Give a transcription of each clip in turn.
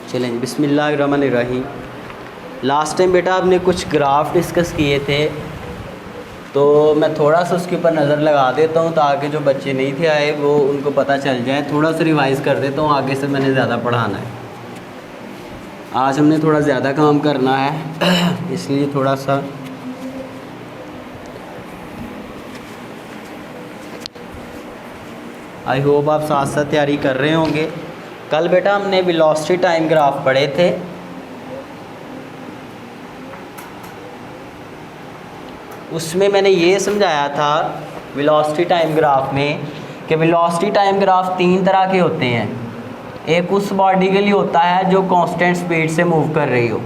चलें बिस्मिल्लाहिर्रहमानिर्रहीम। Last time बेटा आपने कुछ ग्राफ डिस्कस किए थे, तो मैं थोड़ा सा उसके ऊपर नज़र लगा देता हूँ ताकि जो बच्चे नहीं थे आए वो उनको पता चल जाए। थोड़ा सा रिवाइज़ कर देता हूँ, आगे से मैंने ज़्यादा पढ़ाना है। आज हमने थोड़ा ज़्यादा काम करना है इसलिए थोड़ा सा आई होप आप साथ साथ तैयारी कर रहे होंगे। कल बेटा हमने वेलोसिटी टाइम ग्राफ पढ़े थे। उसमें मैंने ये समझाया था वेलोसिटी टाइम ग्राफ में कि वेलोसिटी टाइम ग्राफ 3 तरह के होते हैं। एक उस बॉडी के लिए होता है जो कांस्टेंट स्पीड से मूव कर रही हो,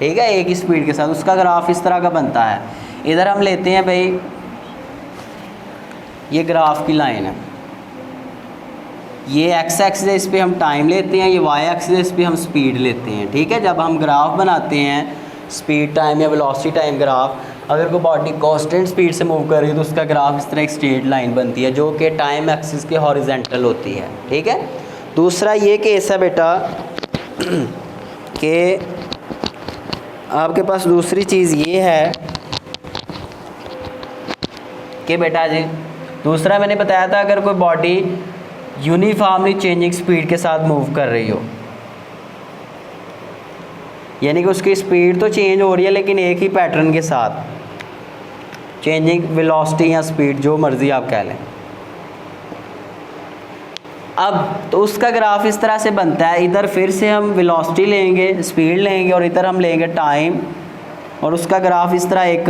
ठीक है, एक ही स्पीड के साथ, उसका ग्राफ इस तरह का बनता है। इधर हम लेते हैं भाई, ये ग्राफ की लाइन है, ये एक्स एक्सिस पे हम टाइम लेते हैं, ये वाई एक्सिस पे हम स्पीड लेते हैं, ठीक है। जब हम ग्राफ बनाते हैं स्पीड टाइम या वेलोसिटी टाइम ग्राफ, अगर कोई बॉडी कांस्टेंट स्पीड से मूव कर रही है तो उसका ग्राफ इस तरह एक स्ट्रेट लाइन बनती है जो कि टाइम एक्सिस के हॉरिजॉन्टल होती है, ठीक है। दूसरा ये केस है बेटा कि आपके पास दूसरी चीज़ ये है कि बेटा जी, दूसरा मैंने बताया था अगर कोई बॉडी यूनिफॉर्मली चेंजिंग स्पीड के साथ मूव कर रही हो, यानी कि उसकी स्पीड तो चेंज हो रही है लेकिन एक ही पैटर्न के साथ, चेंजिंग वेलोसिटी या स्पीड जो मर्ज़ी आप कह लें। अब तो उसका ग्राफ इस तरह से बनता है, इधर फिर से हम वेलोसिटी लेंगे, स्पीड लेंगे, और इधर हम लेंगे टाइम, और उसका ग्राफ इस तरह एक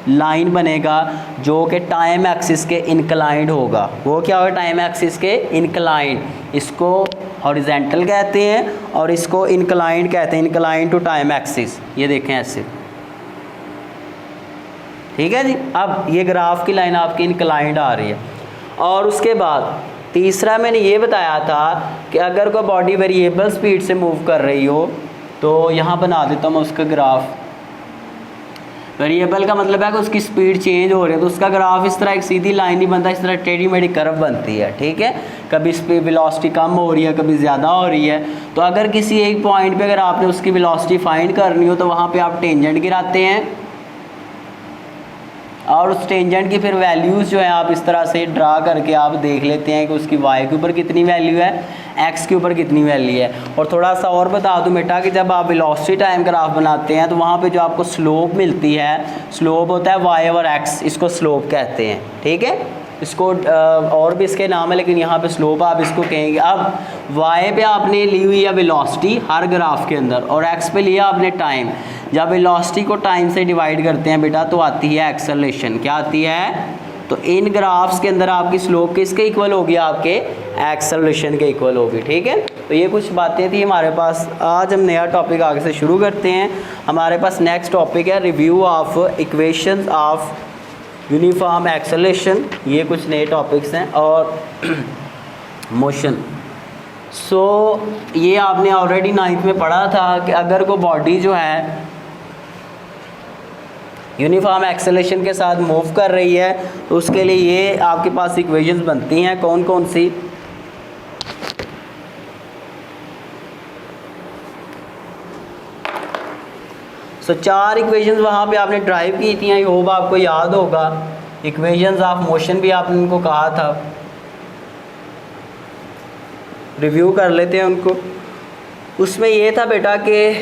लाइन बनेगा जो कि टाइम एक्सिस के इंक्लाइंड होगा। वो क्या होगा? टाइम एक्सिस के इंक्लाइंड। इसको हॉरिजॉन्टल कहते हैं और इसको इंक्लाइंड कहते हैं, इंक्लाइंड टू टाइम एक्सिस। ये देखें ऐसे, ठीक है जी। अब ये ग्राफ की लाइन आपकी इंक्लाइंड आ रही है। और उसके बाद तीसरा मैंने ये बताया था कि अगर कोई बॉडी वेरिएबल स्पीड से मूव कर रही हो, तो यहाँ बना देता हूँ मैं उसका ग्राफ। वेरिएबल का मतलब है कि उसकी स्पीड चेंज हो रही है, तो उसका ग्राफ इस तरह एक सीधी लाइन नहीं बनता, इस तरह टेढ़ी मेढ़ी कर्व बनती है, ठीक है। कभी स्पीड वेलोसिटी कम हो रही है, कभी ज़्यादा हो रही है। तो अगर किसी एक पॉइंट पे अगर आपने उसकी वेलोसिटी फाइंड करनी हो तो वहाँ पे आप टेंजेंट गिराते हैं, और उस टेंजेंट की फिर वैल्यूज़ जो है आप इस तरह से ड्रा करके आप देख लेते हैं कि उसकी वाई के ऊपर कितनी वैल्यू है, एक्स के ऊपर कितनी वैल्यू है। और थोड़ा सा और बता दूं बेटा कि जब आप वेलोसिटी टाइम ग्राफ बनाते हैं तो वहाँ पे जो आपको स्लोप मिलती है, स्लोप होता है वाई ओवर एक्स, इसको स्लोप कहते हैं, ठीक है। इसको और भी इसके नाम है लेकिन यहाँ पे स्लोप आप इसको कहेंगे। अब वाई पे आपने ली हुई है वेलोसिटी हर ग्राफ के अंदर, और एक्स पे लिया आपने टाइम। जब वेलोसिटी को टाइम से डिवाइड करते हैं बेटा तो आती है एक्सेलरेशन। क्या आती है? तो इन ग्राफ्स के अंदर आपकी स्लोप किसके इक्वल होगी? आपके एक्सेलरेशन के इक्वल होगी, ठीक है। तो ये कुछ बातें थी हमारे पास। आज हम नया टॉपिक आगे से शुरू करते हैं। हमारे पास नेक्स्ट टॉपिक है review of equations of uniform acceleration. ये कुछ नए टॉपिक्स हैं। और मोशन, ये आपने ऑलरेडी 9th में पढ़ा था कि अगर कोई बॉडी जो है यूनिफॉर्म एक्सेलरेशन के साथ मूव कर रही है तो उसके लिए ये आपके पास इक्वेशंस बनती हैं। कौन कौन सी? सो 4 इक्वेशंस वहाँ पे आपने ड्राइव की थी, आई होप आपको याद होगा। इक्वेशंस ऑफ मोशन भी आपने उनको कहा था, रिव्यू कर लेते हैं उनको। उसमें ये था बेटा कि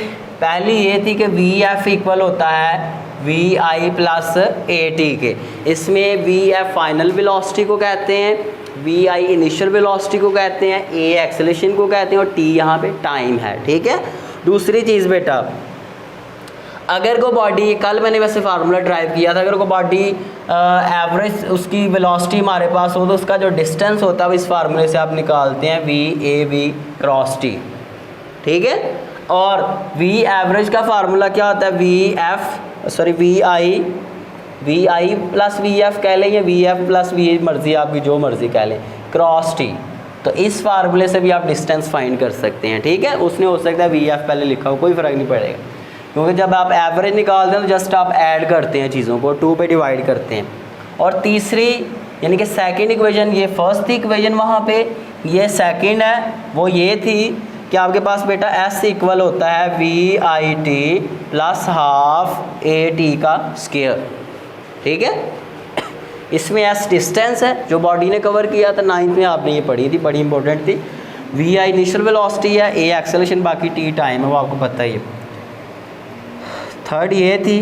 पहली ये थी कि वी एफ इक्वल होता है V I plus A T के। इसमें वी एफ फाइनल वेलोसिटी को कहते हैं, वी आई इनिशियल वेलोसिटी को कहते हैं, ए एक्सेलरेशन को कहते हैं, और टी यहाँ पे टाइम है, ठीक है। दूसरी चीज़ बेटा, अगर कोई बॉडी, कल मैंने वैसे फार्मूला ड्राइव किया था, अगर कोई बॉडी एवरेज उसकी वेलोसिटी हमारे पास हो तो उसका जो डिस्टेंस होता है इस फार्मूले से आप निकालते हैं V A V cross T, ठीक है। और वी एवरेज का फार्मूला क्या होता है? V I plus V F कह लें या वी एफ प्लस वी, मर्जी आपकी जो मर्जी कह लें, क्रॉस टी। तो इस फार्मूले से भी आप डिस्टेंस फाइंड कर सकते हैं, ठीक है। उसने हो सकता है वी एफ पहले लिखा हो, कोई फ़र्क नहीं पड़ेगा, क्योंकि जब आप एवरेज निकालते हैं तो जस्ट आप ऐड करते हैं चीज़ों को, 2 पे डिवाइड करते हैं। और तीसरी यानी कि सेकंड इक्वेशन, ये फर्स्ट थी इक्वेशन वहाँ पे, ये सेकंड है वो ये थी कि आपके पास बेटा s इक्वल होता है VIT प्लस हाफ AT का स्क्वायर, ठीक है। इसमें s डिस्टेंस है जो बॉडी ने कवर किया था 9th में, आपने ये पढ़ी थी, बड़ी इंपॉर्टेंट थी। VI इनिशियल वेलोसिटी है, A एक्सेलरेशन, बाकी T टाइम है, वो आपको पता ही है। थर्ड ये थी,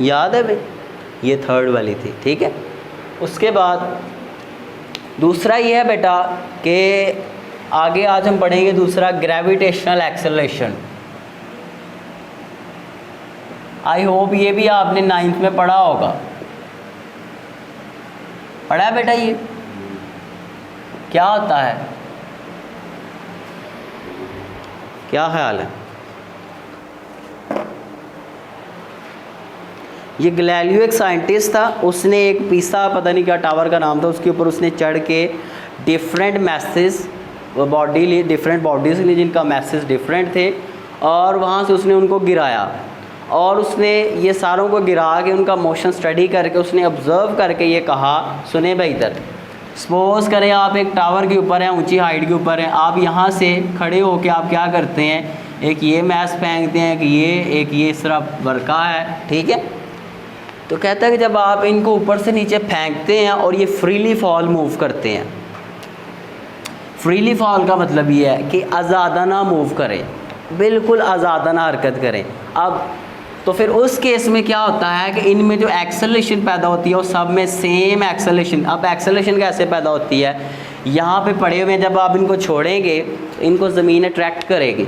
याद है भाई, ये थर्ड वाली थी, ठीक है। उसके बाद दूसरा ये है बेटा कि आगे आज हम पढ़ेंगे दूसरा ग्रेविटेशनल एक्सेलरेशन। आई होप ये भी आपने 9th में पढ़ा होगा, पढ़ा है बेटा? ये क्या होता है, क्या ख्याल है? ये गैलीलियो एक साइंटिस्ट था, उसने एक पीसा, पता नहीं क्या टावर का नाम था, उसके ऊपर उसने चढ़ के डिफरेंट मैसेज बॉडी लिए, डिफरेंट बॉडीज़ लिए जिनका मैसेज डिफरेंट थे, और वहाँ से उसने उनको गिराया, और उसने ये सारों को गिरा के उनका मोशन स्टडी करके उसने ऑब्ज़र्व करके ये कहा, सुने भाई इधर, सपोज़ करें आप एक टावर के ऊपर हैं, ऊंची हाइट के ऊपर हैं, आप यहाँ से खड़े होके आप क्या करते हैं, एक ये मैस फेंकते हैं, एक ये इस तरह वर्का है, ठीक है। तो कहता है कि जब आप इनको ऊपर से नीचे फेंकते हैं और ये फ्रीली फॉल मूव करते हैं, फ्रीली फॉल का मतलब ये है कि आज़ादाना मूव करें, बिल्कुल आज़ादाना हरकत करें। अब तो फिर उस केस में क्या होता है कि इनमें जो एक्सेलरेशन पैदा होती है वो सब में सेम एक्सेलरेशन। अब एक्सेलरेशन कैसे पैदा होती है, यहाँ पे पड़े हुए जब आप इनको छोड़ेंगे तो इनको ज़मीन अट्रैक्ट करेगी,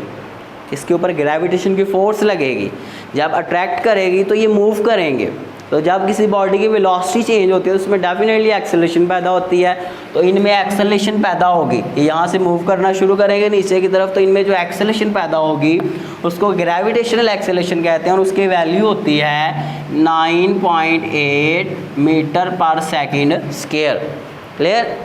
इसके ऊपर ग्रेविटेशन की फोर्स लगेगी, जब अट्रैक्ट करेगी तो ये मूव करेंगे। तो जब किसी बॉडी की वेलोसिटी चेंज होती है तो उसमें डेफिनेटली एक्सेलरेशन पैदा होती है, तो इनमें एक्सेलरेशन पैदा होगी, यहाँ से मूव करना शुरू करेंगे नीचे की तरफ, तो इनमें जो एक्सेलरेशन पैदा होगी उसको ग्रेविटेशनल एक्सेलरेशन कहते हैं, और उसकी वैल्यू होती है 9.8 मीटर पर सेकेंड स्क्वायर। क्लियर?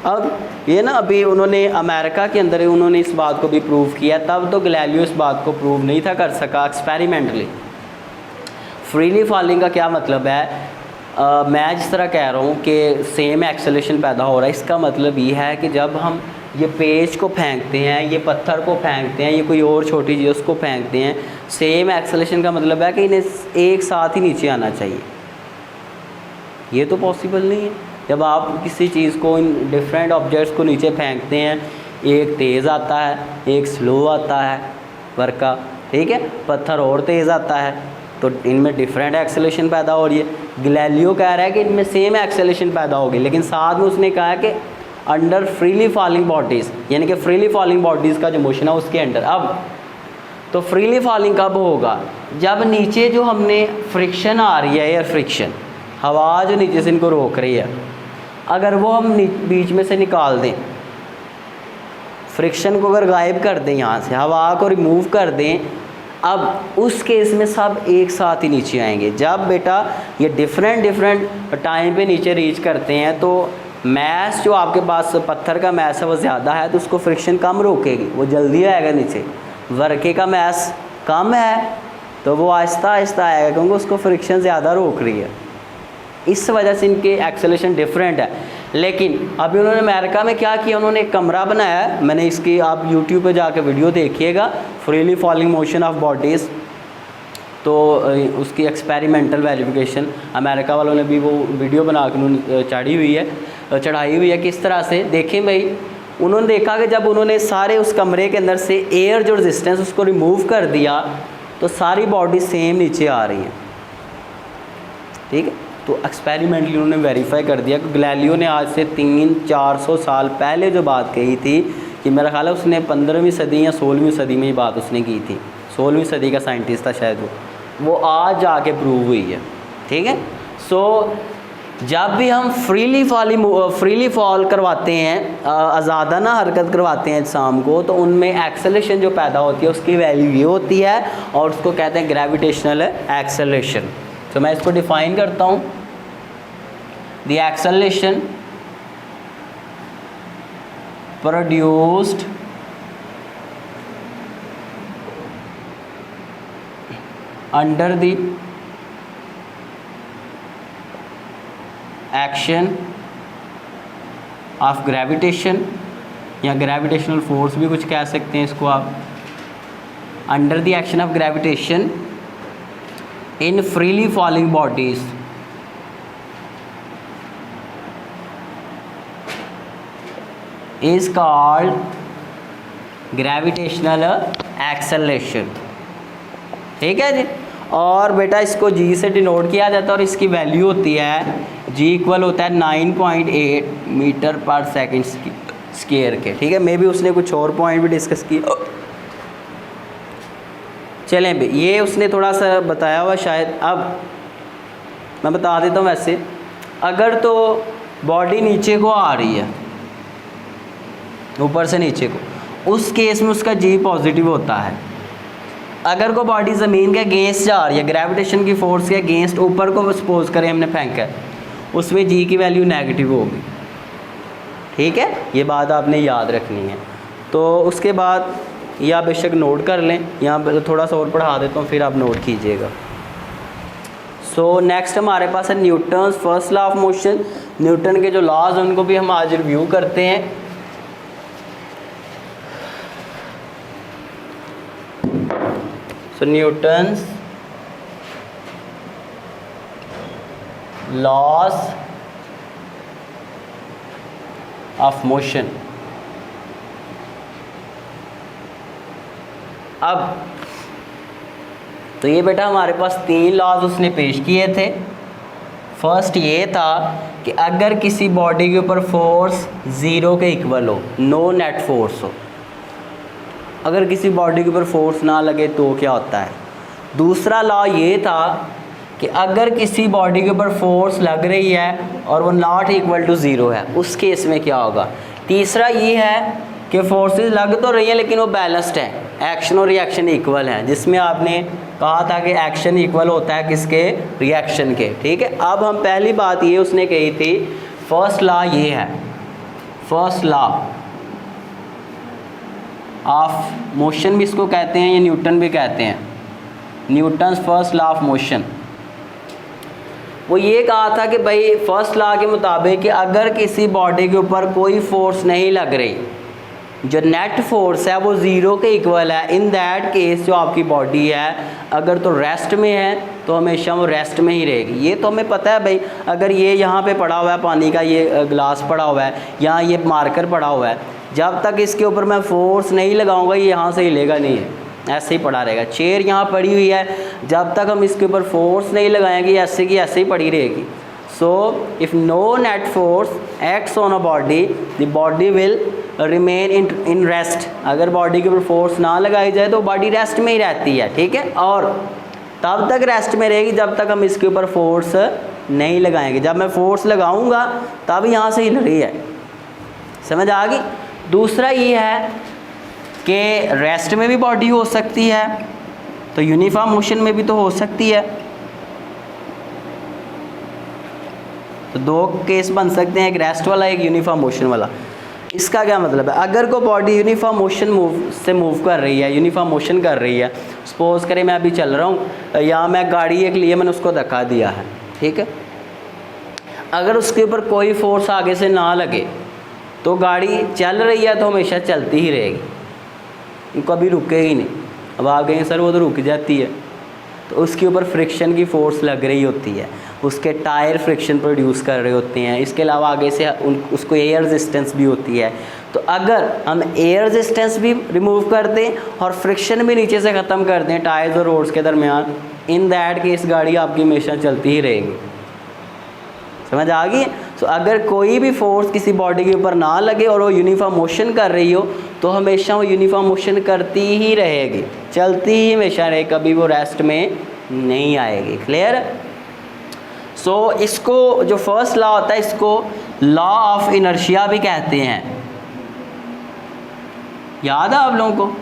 अब ये ना अभी उन्होंने अमेरिका के अंदर उन्होंने इस बात को भी प्रूव किया, तब तो गैलीलियो इस बात को प्रूव नहीं था कर सका एक्सपेरिमेंटली। फ्रीली फॉलिंग का क्या मतलब है, मैं जिस तरह कह रहा हूँ कि सेम एक्सेलरेशन पैदा हो रहा है, इसका मतलब ये है कि जब हम ये पेज को फेंकते हैं, ये पत्थर को फेंकते हैं, ये कोई और छोटी चीज़ उसको फेंकते हैं, सेम एक्सेलरेशन का मतलब है कि इन्हें एक साथ ही नीचे आना चाहिए। ये तो पॉसिबल नहीं है। जब आप किसी चीज़ को, इन डिफरेंट ऑब्जेक्ट्स को नीचे फेंकते हैं, एक तेज़ आता है, एक स्लो आता है वर्का, ठीक है, पत्थर और तेज़ आता है, तो इनमें डिफरेंट एक्सेलरेशन पैदा हो रही है। गैलीलियो कह रहा है कि इनमें सेम एक्सेलरेशन पैदा होगी, लेकिन साथ में उसने कहा कि अंडर फ्रीली फॉलिंग बॉडीज़, यानी कि फ्रीली फॉलिंग बॉडीज़ का जो मोशन है उसके अंडर। अब तो फ्रीली फॉलिंग कब होगा, जब नीचे जो हमने फ्रिक्शन आ रही है, एयर फ्रिक्शन, हवा जो नीचे से इनको रोक रही है, अगर वो हम बीच में से निकाल दें, फ्रिक्शन को अगर गायब कर दें, यहाँ से हवा को रिमूव कर दें, अब उस केस में सब एक साथ ही नीचे आएंगे। जब बेटा ये डिफरेंट टाइम पे नीचे रीच करते हैं तो मैस जो आपके पास पत्थर का मैस है वो ज़्यादा है, तो उसको फ्रिक्शन कम रोकेगी, वो जल्दी आएगा नीचे। वर्के का मैस कम है तो वो आहिस्ता आहिस्ता आएगा, क्योंकि उसको फ्रिक्शन ज़्यादा रोक रही है। इस वजह से इनके एक्सेलरेशन डिफरेंट है। लेकिन अभी उन्होंने अमेरिका में क्या किया, उन्होंने एक कमरा बनाया है, मैंने इसकी आप YouTube पे जाकर वीडियो देखिएगा, freely falling motion of bodies, तो उसकी एक्सपेरिमेंटल वेरिफिकेशन अमेरिका वालों ने भी वो वीडियो बना के चढ़ाई हुई है। किस तरह से देखें भाई, उन्होंने देखा कि जब उन्होंने सारे उस कमरे के अंदर से एयर जो रेजिस्टेंस उसको रिमूव कर दिया तो सारी बॉडी सेम नीचे आ रही है, ठीक है। तो एक्सपेरिमेंटली उन्होंने वेरीफाई कर दिया कि गैलीलियो ने आज से 300-400 साल पहले जो बात कही थी, कि मेरा ख्याल है उसने 15वीं सदी या 16वीं सदी में ये बात उसने की थी, 16वीं सदी का साइंटिस्ट था शायद वो आज जाके प्रूव हुई है, ठीक है। सो जब भी हम फ्रीली फॉल करवाते हैं, आज़ादाना हरकत करवाते हैं शाम को, तो उनमें एक्सेलरेशन जो पैदा होती है उसकी वैल्यू ये होती है, और उसको कहते हैं ग्रेविटेशनल एक्सेलरेशन। तो मैं इसको डिफाइन करता हूँ, the acceleration produced under the action of gravitation, या ग्रेविटेशनल फोर्स भी कुछ कह सकते हैं इसको आप, under the action of gravitation in freely falling bodies is called gravitational acceleration. ठीक है जी। और बेटा इसको जी से डिनोट किया जाता है और इसकी वैल्यू होती है जी इक्वल होता है 9.8 मीटर पर सेकंड स्क्वायर के। ठीक है, मे भी उसने कुछ और पॉइंट भी डिस्कस किया। चलें भाई, ये उसने थोड़ा सा बताया हुआ शायद। अब मैं बता देता हूँ। वैसे अगर तो बॉडी नीचे को आ रही है, ऊपर से नीचे को, उस केस में उसका जी पॉजिटिव होता है। अगर को बॉडी ज़मीन के अगेंस्ट जा रही है, ग्रेविटेशन की फोर्स के अगेंस्ट ऊपर को सपोज करें हमने फेंका, उसमें जी की वैल्यू नेगेटिव होगी। ठीक है, ये बात आपने याद रखनी है। तो उसके बाद ये आप बेशक नोट कर लें, यहाँ पर थोड़ा सा और पढ़ा देता हूँ, फिर आप नोट कीजिएगा। सो नेक्स्ट हमारे पास है Newton's first law of motion. Newton के जो लॉज हैं उनको भी हम आज रिव्यू करते हैं। सो न्यूटन्स लॉज ऑफ मोशन। अब तो ये बेटा हमारे पास 3 लॉज उसने पेश किए थे। फर्स्ट ये था कि अगर किसी बॉडी के ऊपर फोर्स 0 के इक्वल हो, नो नेट फोर्स हो, अगर किसी बॉडी के ऊपर फोर्स ना लगे तो क्या होता है। दूसरा लॉ ये था कि अगर किसी बॉडी के ऊपर फोर्स लग रही है और वो नॉट इक्वल टू 0 है, उस केस में क्या होगा। तीसरा ये है कि फोर्सेस लग तो रही हैं लेकिन वो बैलेंस्ड है, एक्शन और रिएक्शन इक्वल हैं, जिसमें आपने कहा था कि एक्शन इक्वल होता है किसके, रिएक्शन के। ठीक है, अब हम पहली बात ये उसने कही थी, फर्स्ट लॉ ये है, फर्स्ट लॉ ऑफ मोशन भी इसको कहते हैं, या न्यूटन भी कहते हैं, Newton's first law of motion. वो ये कहा था कि भाई फर्स्ट लॉ के मुताबिक कि अगर किसी बॉडी के ऊपर कोई फोर्स नहीं लग रही, जो नेट फोर्स है वो 0 के इक्वल है, इन दैट केस जो आपकी बॉडी है अगर तो रेस्ट में है तो हमेशा वो रेस्ट में ही रहेगी। ये तो हमें पता है भाई, अगर ये यहाँ पे पड़ा हुआ है पानी का ये ग्लास पड़ा हुआ है, यहाँ ये मार्कर पड़ा हुआ है, जब तक इसके ऊपर मैं फोर्स नहीं लगाऊंगा ये यहाँ से हिलेगा नहीं है, ऐसे ही पड़ा रहेगा। चेयर यहाँ पड़ी हुई है, जब तक हम इसके ऊपर फोर्स नहीं लगाएंगे ऐसे की ऐसे ही पड़ी रहेगी। So if no net force acts on a body, the body will remain in rest. अगर बॉडी के ऊपर फोर्स ना लगाई जाए तो बॉडी रेस्ट में ही रहती है। ठीक है, और तब तक रेस्ट में रहेगी जब तक हम इसके ऊपर फोर्स नहीं लगाएंगे। जब मैं फोर्स लगाऊंगा तब यहाँ से हिल रही है, समझ आ गई। दूसरा ये है कि रेस्ट में भी बॉडी हो सकती है, तो यूनिफॉर्म मोशन में भी तो हो सकती है। तो 2 केस बन सकते हैं, एक रेस्ट वाला एक यूनिफॉर्म मोशन वाला। इसका क्या मतलब है, अगर कोई बॉडी यूनिफॉर्म मोशन मूव कर रही है, यूनिफॉर्म मोशन कर रही है, सपोज करें मैं अभी चल रहा हूँ या मैं गाड़ी एक लिए मैंने उसको धक्का दिया है, ठीक है, अगर उसके ऊपर कोई फोर्स आगे से ना लगे तो गाड़ी चल रही है तो हमेशा चलती ही रहेगी, कभी रुकेगी नहीं। अब आप कहेंगे सर वो तो रुक जाती है, तो उसके ऊपर फ्रिक्शन की फ़ोर्स लग रही होती है, उसके टायर फ्रिक्शन प्रोड्यूस कर रहे होते हैं, इसके अलावा आगे से उसको एयर रेजिस्टेंस भी होती है। तो अगर हम एयर रेजिस्टेंस भी रिमूव कर दें और फ्रिक्शन भी नीचे से ख़त्म कर दें टायर्स और रोड्स के दरमियान, इन दैट केस गाड़ी आपकी हमेशा चलती ही रहेगी। समझ आ गई। तो अगर कोई भी फोर्स किसी बॉडी के ऊपर ना लगे और वो यूनिफॉर्म मोशन कर रही हो तो हमेशा वो यूनिफॉर्म मोशन करती ही रहेगी, चलती ही हमेशा रहेगी, कभी वो रेस्ट में नहीं आएगी। क्लियर। सो इसको जो फर्स्ट लॉ होता है इसको लॉ ऑफ इनर्शिया भी कहते हैं। याद है आप लोगों को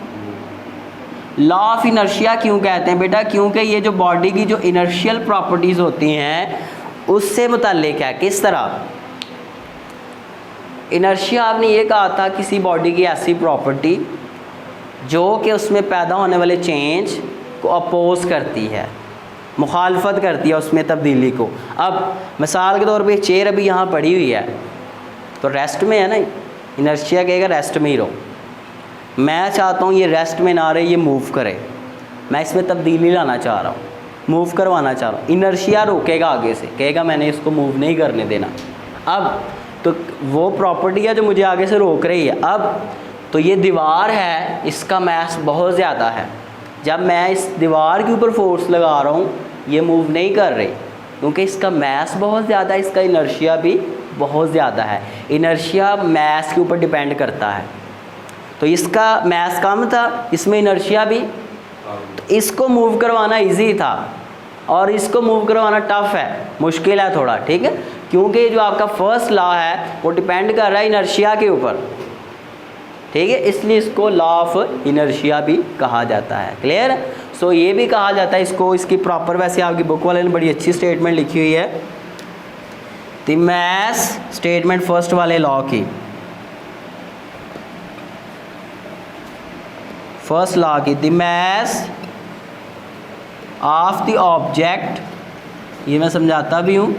लॉ ऑफ इनर्शिया क्यों कहते हैं बेटा? क्योंकि ये जो बॉडी की जो इनर्शियल प्रॉपर्टीज़ होती हैं उससे मुताल्लिक है। किस तरह? इनर्शिया आपने ये कहा था किसी बॉडी की ऐसी प्रॉपर्टी जो कि उसमें पैदा होने वाले चेंज को अपोज करती है। मुखालफत करती है उसमें तब्दीली को। अब मिसाल के तौर पे चेयर अभी यहाँ पड़ी हुई है तो रेस्ट में है ना, इनर्शिया कहेगा रेस्ट में ही रहो। मैं चाहता हूँ ये रेस्ट में ना रहे, ये मूव करे, मैं इसमें तब्दीली लाना चाह रहा हूँ, मूव करवाना चाह रहा हूँ। इनर्शिया रोकेगा आगे से, कहेगा मैंने इसको मूव नहीं करने देना। अब तो वो प्रॉपर्टी है जो मुझे आगे से रोक रही है। अब तो ये दीवार है, इसका मैस बहुत ज़्यादा है। जब मैं इस दीवार के ऊपर फोर्स लगा रहा हूँ ये मूव नहीं कर रही क्योंकि इसका मैस बहुत ज़्यादा है, इसका इनर्शिया भी बहुत ज़्यादा है। इनर्शिया मैस के ऊपर डिपेंड करता है, तो इसका मैस कम था, इसमें इनर्शिया भी, तो इसको मूव करवाना इजी था और इसको मूव करवाना टफ है, मुश्किल है थोड़ा, ठीक है, क्योंकि जो आपका फर्स्ट लॉ है वो डिपेंड कर रहा है इनर्शिया के ऊपर, ठीक है, इसलिए इसको लॉ ऑफ इनर्शिया भी कहा जाता है। क्लियर है? सो ये भी कहा जाता है इसको, इसकी प्रॉपर वैसे आपकी बुक वाले ने बड़ी अच्छी स्टेटमेंट लिखी हुई है, द मैस स्टेटमेंट फर्स्ट वाले लॉ की, फर्स्ट लॉ की, the mass of the object, ये मैं समझाता भी हूँ,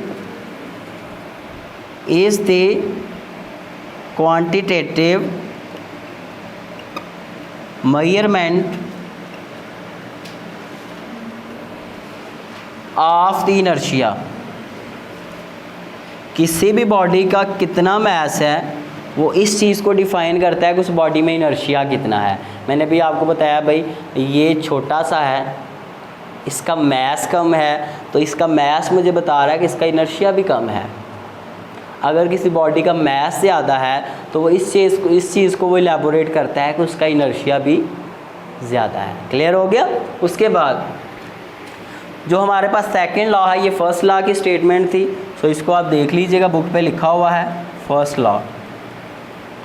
is the quantitative measurement of the inertia. किसी भी बॉडी का कितना मैस है वो इस चीज़ को डिफ़ाइन करता है कि उस बॉडी में इनर्शिया कितना है। मैंने भी आपको बताया भाई ये छोटा सा है, इसका मैस कम है, तो इसका मैस मुझे बता रहा है कि इसका इनर्शिया भी कम है। अगर किसी बॉडी का मैस ज़्यादा है तो वो इस चीज़ को वो इलेबोरेट करता है कि उसका इनर्शिया भी ज़्यादा है। क्लियर हो गया? उसके बाद जो हमारे पास सेकंड लॉ है, ये फर्स्ट लॉ की स्टेटमेंट थी, सो इसको आप देख लीजिएगा, बुक पे लिखा हुआ है फर्स्ट लॉ,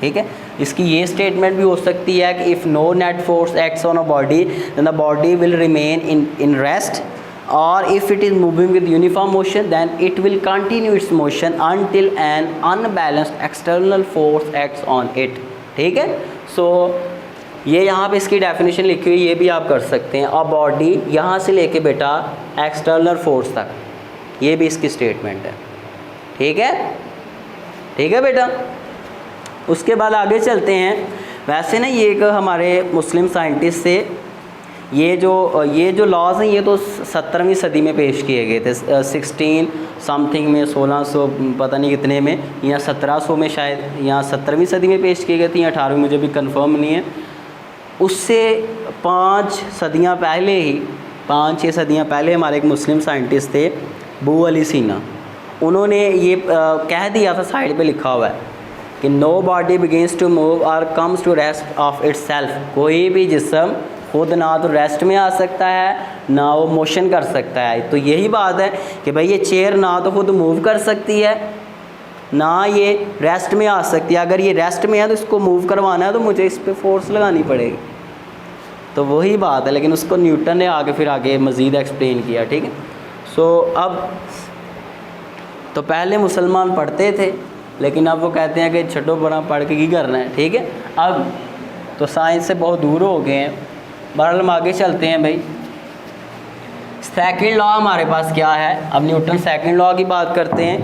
ठीक है। इसकी ये स्टेटमेंट भी हो सकती है कि if no net force acts on a body then the body will remain in rest, or if it is moving with uniform motion then it will continue its motion until an unbalanced external force acts on it, ठीक है। सो ये यहाँ पे इसकी definition लिखी हुई, ये भी आप कर सकते हैं। और बॉडी यहाँ से लेके बेटा एक्सटर्नल फोर्स तक, ये भी इसकी स्टेटमेंट है, ठीक है, ठीक है बेटा। उसके बाद आगे चलते हैं। वैसे ना ये एक हमारे मुस्लिम साइंटिस्ट से ये जो लॉज हैं ये तो 17वीं सदी में पेश किए गए थे, 16 समथिंग में, 1600 पता नहीं कितने में, या 1700 में शायद, या 17वीं सदी में पेश किए गए थे या 18वीं, मुझे भी कंफर्म नहीं है। उससे 5 सदियां पहले ही, 5-6 सदियां पहले हमारे एक मुस्लिम साइंटिस्ट थे अबू अली सीना, उन्होंने ये कह दिया था, साइड पे लिखा हुआ है कि no body begins to move or comes to rest of itself. कोई भी जिस्म खुद ना तो रेस्ट में आ सकता है ना वो मोशन कर सकता है। तो यही बात है कि भाई ये चेयर ना तो खुद मूव कर सकती है ना ये रेस्ट में आ सकती है। अगर ये रेस्ट में है तो इसको मूव करवाना है तो मुझे इस पर फोर्स लगानी पड़ेगी। तो वही बात है, लेकिन उसको न्यूटन ने आगे मज़ीद एक्सप्लेन किया, ठीक है। सो अब तो पहले मुसलमान पढ़ते थे, लेकिन अब वो कहते हैं कि छठो बड़ा पढ़ के ही करना है, ठीक है। अब तो साइंस से बहुत दूर हो गए हैं। बहरहाल हम आगे चलते हैं भाई। सेकंड लॉ हमारे पास क्या है, अब न्यूटन सेकंड लॉ की बात करते हैं,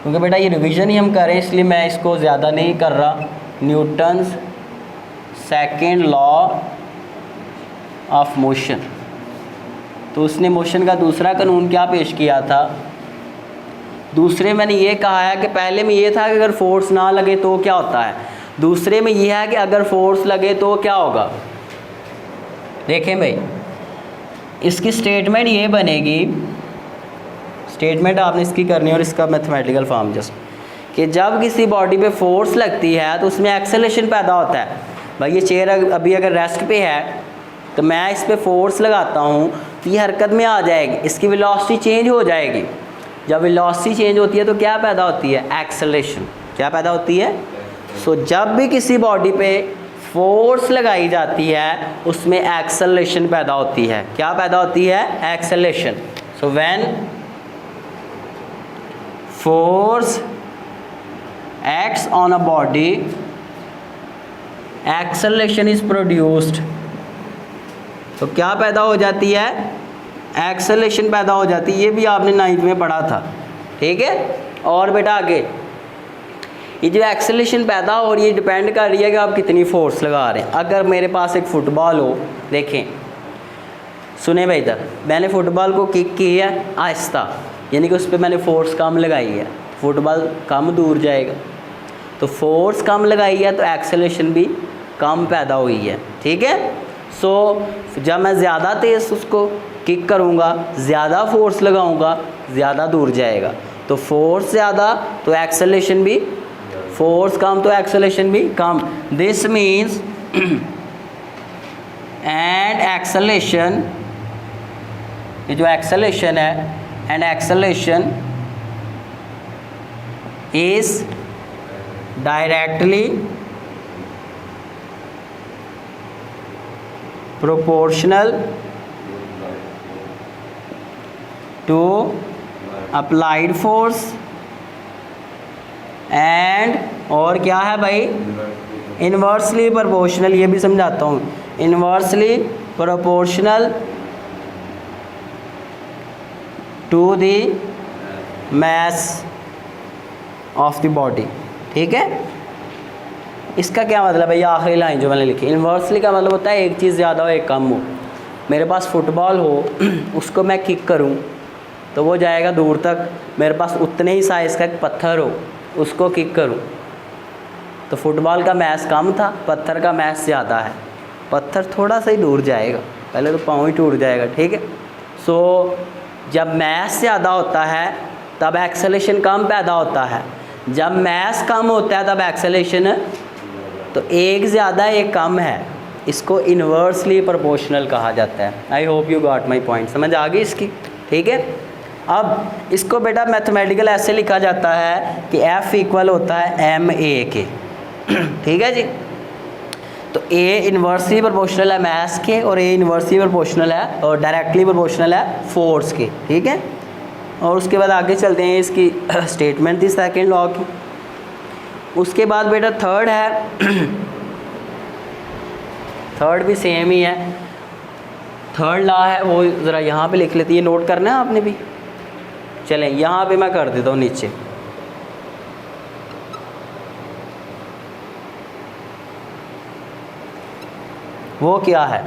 क्योंकि बेटा ये रिवीजन ही हम करें इसलिए मैं इसको ज़्यादा नहीं कर रहा। Newton's second law of motion, तो उसने मोशन का दूसरा कानून क्या पेश किया था। दूसरे मैंने ये कहा है कि पहले में ये था कि अगर फोर्स ना लगे तो क्या होता है, दूसरे में ये है कि अगर फोर्स लगे तो क्या होगा। देखें भाई, इसकी स्टेटमेंट ये बनेगी, स्टेटमेंट आपने इसकी करनी है और इसका मैथमेटिकल फॉर्म जस्ट, कि जब किसी बॉडी पे फोर्स लगती है तो उसमें एक्सेलरेशन पैदा होता है। भाई ये चेयर अभी अगर रेस्ट पे है तो मैं इस पर फोर्स लगाता हूँ तो ये हरकत में आ जाएगी, इसकी वेलोसिटी चेंज हो जाएगी। जब वेलोसिटी चेंज होती है तो क्या पैदा होती है, एक्सेलरेशन। क्या पैदा होती है। सो जब भी किसी बॉडी पे फोर्स लगाई जाती है उसमें एक्सेलरेशन पैदा होती है। क्या पैदा होती है, acceleration. So when force acts on a body acceleration is produced. तो क्या पैदा हो जाती है, एक्सेलरेशन पैदा हो जाती है, ये भी आपने 9th में पढ़ा था, ठीक है। और बेटा आगे ये जो एक्सेलरेशन पैदा हो रही है डिपेंड कर रही है कि आप कितनी फोर्स लगा रहे हैं। अगर मेरे पास एक फुटबॉल हो, देखें सुने भाई इधर, मैंने फुटबॉल को किक की है आहिस्ता, यानी कि उस पर मैंने फोर्स कम लगाई है, फुटबॉल कम दूर जाएगा। तो फोर्स कम लगाई है तो एक्सेलरेशन भी कम पैदा हुई है, ठीक है। सो जब मैं ज़्यादा तेज़ उसको किक करूँगा, ज़्यादा फोर्स लगाऊँगा, ज़्यादा दूर जाएगा। तो फोर्स ज़्यादा तो एक्सेलरेशन भी, फोर्स कम तो एक्सेलरेशन भी कम। दिस मीन्स एंड एक्सेलरेशन, ये जो एक्सेलरेशन है, and acceleration is directly proportional to applied force and और क्या है भाई, इन्वर्सली प्रोपोर्शनल, ये भी समझाता हूँ, inversely proportional to the mass of the body, ठीक है। इसका क्या मतलब है, ये आखिरी लाइन जो मैंने लिखी, इन्वर्सली का मतलब होता है एक चीज़ ज़्यादा हो एक कम हो। मेरे पास फुटबॉल हो, उसको मैं किक करूं तो वो जाएगा दूर तक। मेरे पास उतने ही साइज़ का एक पत्थर हो, उसको किक करूं तो फुटबॉल का मैस कम था, पत्थर का मैस ज़्यादा है, पत्थर थोड़ा सा ही दूर जाएगा, पहले तो पाँव ही टूट जाएगा, ठीक है। सो जब मैस ज़्यादा होता है तब एक्सेलरेशन कम पैदा होता है, जब मैस कम होता है तब एक्सेलरेशन, तो एक ज़्यादा एक कम है, इसको इन्वर्सली प्रोपोर्शनल कहा जाता है। I hope you got my point, समझ आ गई इसकी, ठीक है। अब इसको बेटा मैथमेटिकल ऐसे लिखा जाता है कि F इक्वल होता है MA के, ठीक है जी। तो A इन्वर्सली प्रोपोर्शनल है मैस के और A इन्वर्सली प्रोपोर्शनल है और डायरेक्टली प्रोपोर्शनल है फोर्स के, ठीक है। और उसके बाद आगे चलते हैं, इसकी स्टेटमेंट थी सेकेंड लॉ की। उसके बाद बेटा थर्ड है, थर्ड भी सेम ही है, थर्ड लॉ है, वो ज़रा यहाँ पे लिख लेती है, नोट करना है आपने भी। चलें यहाँ पे मैं कर देता हूँ नीचे, वो क्या है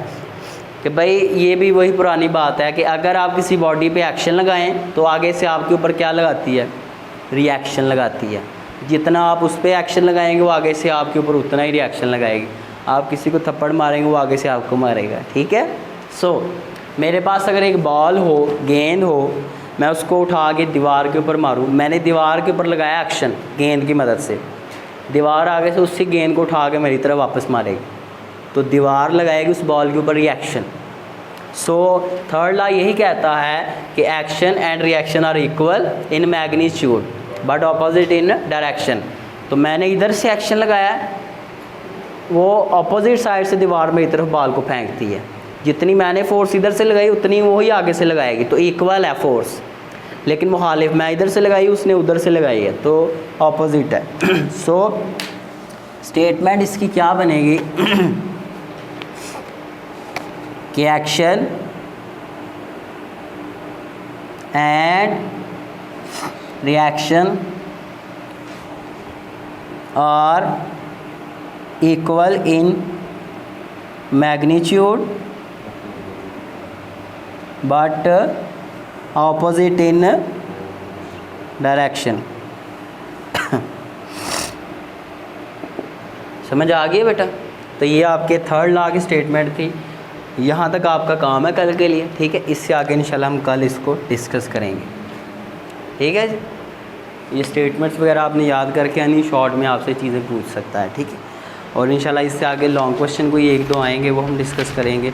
कि भाई ये भी वही पुरानी बात है कि अगर आप किसी बॉडी पे एक्शन लगाएं तो आगे से आपके ऊपर क्या लगाती है, रिएक्शन लगाती है। जितना आप उस पर एक्शन लगाएंगे वो आगे से आपके ऊपर उतना ही रिएक्शन लगाएगी। आप किसी को थप्पड़ मारेंगे वो आगे से आपको मारेगा, ठीक है। सो मेरे पास अगर एक बॉल हो, गेंद हो, मैं उसको उठा के दीवार के ऊपर मारूं, मैंने दीवार के ऊपर लगाया एक्शन गेंद की मदद से, दीवार आगे से उसी गेंद को उठा के मेरी तरफ वापस मारेगी, तो दीवार लगाएगी उस बॉल के ऊपर रिएक्शन। सो थर्ड लॉ यही कहता है कि action and reaction are equal in magnitude but opposite in direction. तो मैंने इधर से एक्शन लगाया, वो ऑपोजिट साइड से दीवार मेरी तरफ बॉल को फेंकती है, जितनी मैंने फोर्स इधर से लगाई उतनी वो ही आगे से लगाएगी, तो इक्वल है फोर्स। लेकिन मुखालिफ, मैं इधर से लगाई उसने उधर से लगाई है, तो ऑपोजिट है। सो स्टेटमेंट इसकी क्या बनेगी कि action and reaction are equal in magnitude but opposite in direction. समझ आ गई बेटा। तो ये आपके थर्ड लॉ की स्टेटमेंट थी। यहाँ तक आपका काम है कल के लिए, ठीक है। इससे आगे इंशाल्लाह हम कल इसको डिस्कस करेंगे, ठीक है जी। ये स्टेटमेंट्स वगैरह आपने याद करके यानी शॉर्ट में आपसे चीज़ें पूछ सकता है, ठीक है। और इंशाल्लाह इससे आगे लॉन्ग क्वेश्चन कोई एक दो आएंगे वो हम डिस्कस करेंगे।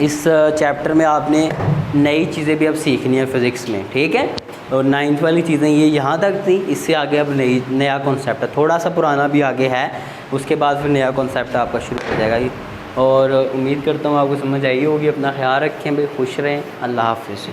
इस चैप्टर में आपने नई चीज़ें भी अब सीखनी है फ़िज़िक्स में, ठीक है। और 9th वाली चीज़ें ये यहाँ तक थी, इससे आगे अब नया कॉन्सेप्ट है, थोड़ा सा पुराना भी आगे है, उसके बाद फिर नया कॉन्सेप्ट आपका शुरू हो जाएगा। और उम्मीद करता हूँ आपको समझ आई होगी। अपना ख्याल रखें भाई, खुश रहें। अल्लाह हाफ़िज़।